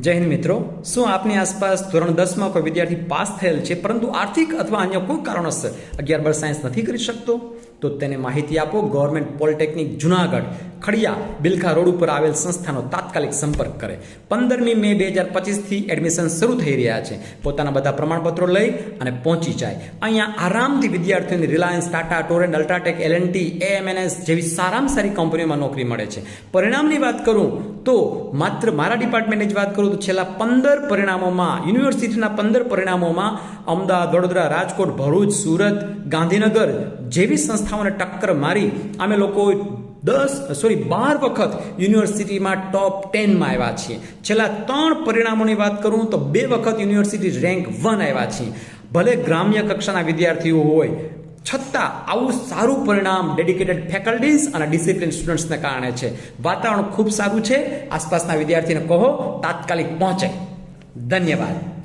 જય હિન્દ મિત્રો, શું આપની આસપાસ ધોરણ 10માં કોઈ વિદ્યાર્થી પાસ થયેલ છે પરંતુ આર્થિક અથવા અન્ય કોઈ કારણોસર 11 સાયન્સ નથી કરી શકતો? તો તેને માહિતી આપો. Government polytechnic Junagadh Khadiya Bilkha road ઉપર આવેલ સંસ્થાનો તાત્કાલિક સંપર્ક કરે. 15મી મે 2025થી એડમિશન શરૂ થઈ રહ્યા છે. પોતાના બધા પ્રમાણપત્રો લઈ અને પહોંચી જાય. અહીંયા આરામથી વિદ્યાર્થીઓને Reliance, Tata, Torrent, UltraTech, L&T, AMNS જેવી સારામાં સારી કંપનીઓમાં નોકરી મળે છે. પરિણામની વાત કરું તો માત્ર મારા ડિપાર્ટમેન્ટની જ વાત કરું તો છેલ્લા 15 પરિણામોમાં, યુનિવર્સિટીના 15 પરિણામોમાં અમદાવાદ, વડોદરા, રાજકોટ, ભરૂચ, સુરત, ગાંધીનગર જેવી સંસ્થાઓને ટક્કર મારી અમે લોકો 12 વખત યુનિવર્સિટીમાં ટોપ 10માં આવ્યા છીએ. છેલ્લા 3 પરિણામોની વાત કરું તો 2 વખત યુનિવર્સિટી રેન્ક 1 આવ્યા છીએ. ભલે ગ્રામ્ય કક્ષાના વિદ્યાર્થીઓ હોય છતાં આવું સારું પરિણામ ડેડિકેટેડ ફેકલ્ટીઝ અને ડિસિપ્લિન સ્ટુડન્ટ્સને કારણે છે. વાતાવરણ ખૂબ સારું છે. આસપાસના વિદ્યાર્થીને કહો તાત્કાલિક પહોંચે. ધન્યવાદ.